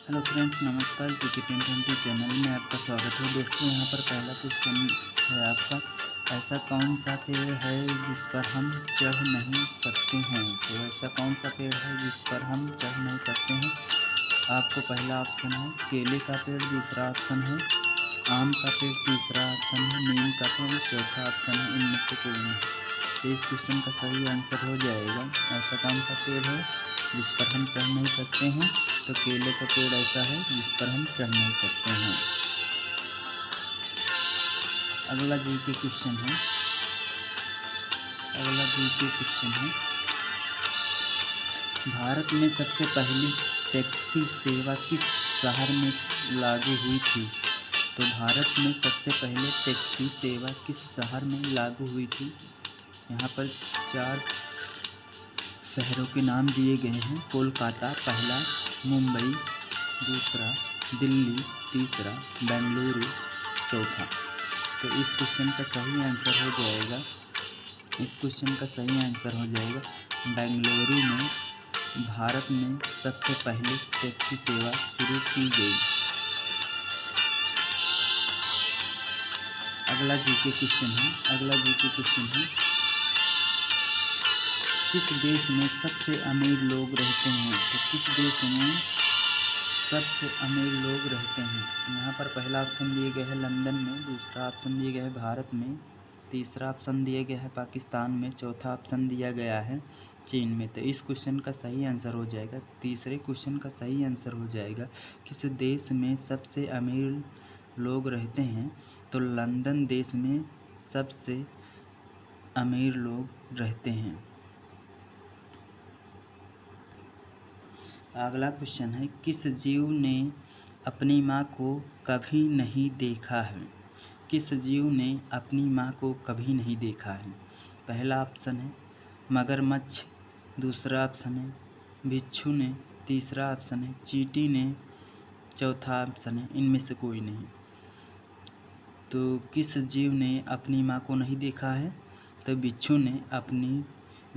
Hello friends, नमस्कार। GK 1020 channel में आपका स्वागत है। दोस्तों, यहाँ पर पहला क्वेश्चन है आपका, ऐसा कौन सा पेड़ है जिस पर हम चढ़ नहीं सकते हैं। तो ऐसा कौन सा पेड़ है जिस पर हम चढ़ नहीं सकते हैं। आपको पहला ऑप्शन है केले का पेड़, दूसरा ऑप्शन है आम का पेड़, तीसरा ऑप्शन है नीम का पेड़, चौथा ऑप्शन है इनमें से कोई नहीं। तो इस क्वेश्चन का सही आंसर हो जाएगा, ऐसा कौन सा पेड़ है जिस पर हम चढ़ नहीं सकते हैं। तो केले का पेड़ ऐसा है जिस पर हम चढ़ नहीं सकते हैं। अगला जीके क्वेश्चन है भारत में सबसे पहली टैक्सी सेवा किस शहर में लागू हुई थी। तो भारत में सबसे पहले टैक्सी सेवा किस शहर में लागू हुई थी। यहाँ पर 4 शहरों के नाम दिए गए हैं। कोलकाता पहला, मुंबई दूसरा, दिल्ली तीसरा, बेंगलुरु चौथा। तो इस क्वेश्चन का सही आंसर हो जाएगा बेंगलुरु में भारत में सबसे पहले टैक्सी सेवा शुरू की गई। अगला जीके क्वेश्चन है किस देश में सबसे अमीर लोग रहते हैं। तो किस देश में सबसे अमीर लोग रहते हैं। यहाँ पर पहला ऑप्शन दिए गया है लंदन में, दूसरा ऑप्शन दिया गया है भारत में, तीसरा ऑप्शन दिया गया है पाकिस्तान में, चौथा ऑप्शन दिया गया है चीन में। तो इस क्वेश्चन का सही आंसर हो जाएगा, तीसरे क्वेश्चन का सही आंसर हो जाएगा किस देश में सबसे अमीर लोग रहते हैं। तो लंदन देश में सबसे अमीर लोग रहते हैं। अगला क्वेश्चन है किस जीव ने अपनी माँ को कभी नहीं देखा है। किस जीव ने अपनी माँ को कभी नहीं देखा है। पहला ऑप्शन है मगरमच्छ, दूसरा ऑप्शन है बिच्छू ने, तीसरा ऑप्शन है चींटी ने, चौथा ऑप्शन है इनमें से कोई नहीं। तो किस जीव ने अपनी माँ को नहीं देखा है। तो बिच्छू ने अपनी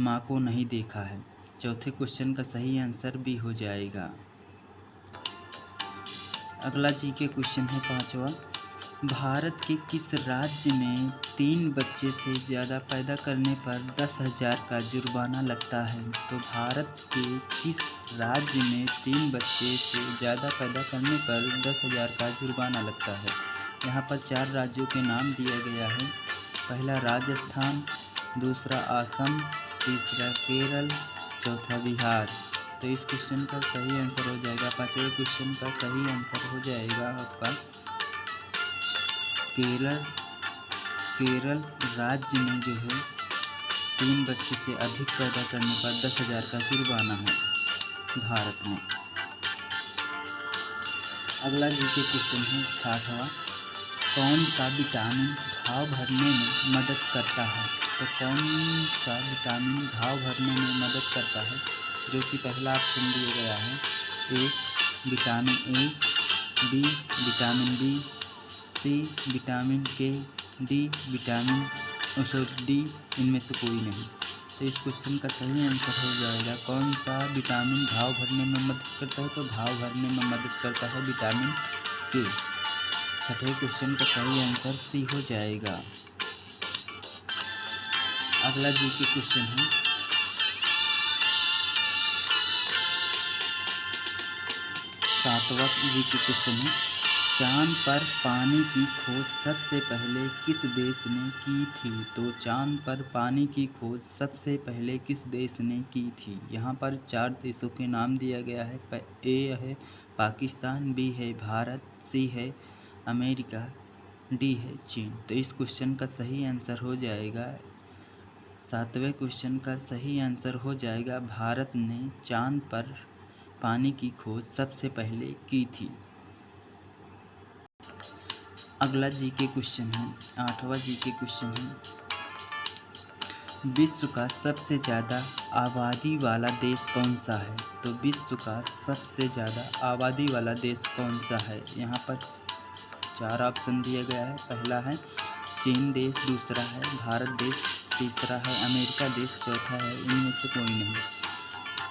माँ को नहीं देखा है। चौथे क्वेश्चन का सही आंसर भी हो जाएगा। अगला जीके क्वेश्चन है पांचवा, भारत के किस राज्य में 3 बच्चे से ज़्यादा पैदा करने पर 10,000 का जुर्माना लगता है। तो भारत के किस राज्य में 3 बच्चे से ज़्यादा पैदा करने पर 10,000 का जुर्माना लगता है। यहाँ पर 4 राज्यों के नाम दिया गया है। पहला राजस्थान, दूसरा असम, तीसरा केरल, चौथा बिहार। तो इस क्वेश्चन का सही आंसर हो जाएगा, पांचवें क्वेश्चन का सही आंसर हो जाएगा आपका केरल राज्य में जो है 3 बच्चे से अधिक पैदा करने पर 10,000 का जुर्माना है भारत में। अगला जीके क्वेश्चन है छठवां, कौन सा विटामिन घाव भरने में मदद करता है। तो कौन सा विटामिन घाव भरने में मदद करता है, जो कि पहला ऑप्शन दिया गया है A vitamin A, B vitamin B, C vitamin K, D इनमें से कोई नहीं। तो इस क्वेश्चन का सही आंसर हो जाएगा कौन सा विटामिन घाव भरने में मदद करता है। तो घाव भरने में मदद करता है विटामिन के। छठे क्वेश्चन का सही आंसर सी हो जाएगा। अगला जीके क्वेश्चन है सातवां जीके क्वेश्चन है, चांद पर पानी की खोज सबसे पहले किस देश ने की थी। तो चांद पर पानी की खोज सबसे पहले किस देश ने की थी। यहाँ पर 4 देशों के नाम दिया गया है। ए है पाकिस्तान, बी है भारत, सी है अमेरिका, डी है चीन। तो इस क्वेश्चन का सही आंसर हो जाएगा, सातवें क्वेश्चन का सही आंसर हो जाएगा भारत ने चांद पर पानी की खोज सबसे पहले की थी। अगला जीके क्वेश्चन है आठवां जीके क्वेश्चन है, विश्व का सबसे ज़्यादा आबादी वाला देश कौन सा है। तो विश्व का सबसे ज़्यादा आबादी वाला देश कौन सा है। यहाँ पर 4 ऑप्शन दिया गया है। पहला है चीन देश, दूसरा है भारत देश, तीसरा है अमेरिका देश, चौथा है इनमें से कोई नहीं।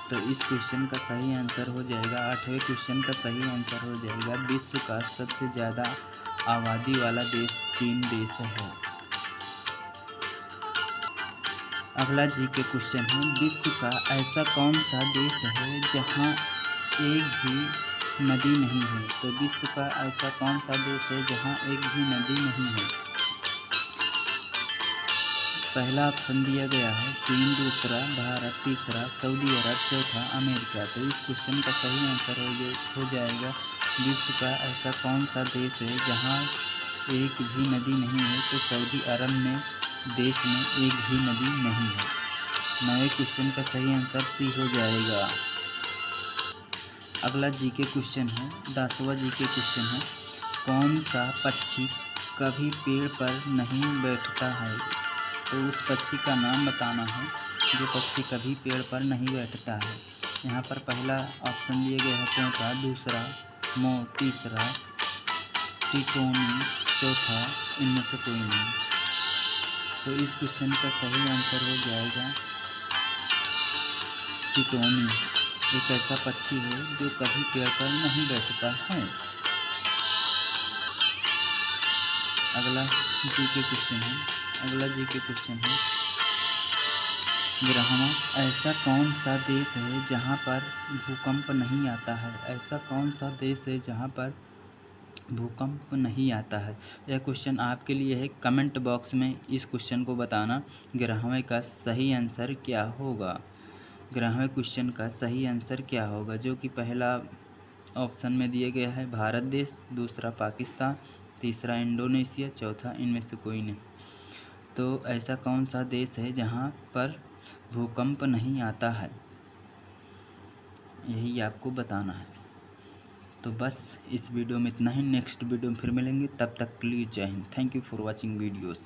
तो इस क्वेश्चन का सही आंसर हो जाएगा, 8वें क्वेश्चन का सही आंसर हो जाएगा, विश्व का सबसे ज़्यादा आबादी वाला देश चीन देश है। अगला जी के क्वेश्चन है, विश्व का ऐसा कौन सा देश है जहां एक भी नदी नहीं है। तो विश्व का ऐसा कौन सा देश है जहां एक भी नदी नहीं है। पहला ऑप्शन दिया गया है चीन, दूसरा भारत, तीसरा सऊदी अरब, चौथा अमेरिका। तो इस क्वेश्चन का सही आंसर हो जाएगा, विश्व का ऐसा कौन सा देश है जहां एक भी नदी नहीं है। तो सऊदी अरब में देश में एक भी नदी नहीं है। 9वें क्वेश्चन का सही आंसर सी हो जाएगा। अगला जी के क्वेश्चन है, 10वां जी के क्वेश्चन है, कौन सा पक्षी कभी पेड़ पर नहीं बैठता है। तो उस पक्षी का नाम बताना है जो पक्षी कभी पेड़ पर नहीं बैठता है। यहाँ पर पहला ऑप्शन दिए गए हैं तोता, दूसरा मोर, तीसरा टिटोनी, चौथा इनमें से कोई नहीं। तो इस क्वेश्चन का सही आंसर हो जाएगा टिटोनी। एक ऐसा पक्षी है जो कभी पेड़ पर नहीं बैठता है। अगला जी के क्वेश्चन है, ग्रहण ऐसा कौन सा देश है जहाँ पर भूकंप नहीं आता है। ऐसा कौन सा देश है जहाँ पर भूकंप नहीं आता है। यह क्वेश्चन आपके लिए है, कमेंट बॉक्स में इस क्वेश्चन को बताना, ग्रहण का सही आंसर क्या होगा। ग्रहण क्वेश्चन का सही आंसर क्या होगा, जो कि पहला ऑप्शन में दिया गया है भारत देश, दूसरा पाकिस्तान, तीसरा इंडोनेशिया, चौथा इनमें से कोई नहीं। तो ऐसा कौन सा देश है जहाँ पर भूकंप नहीं आता है, यही आपको बताना है। तो बस इस वीडियो में इतना ही, नेक्स्ट वीडियो में फिर मिलेंगे, तब तक प्लीज़ जय Hind. Thank you for watching videos.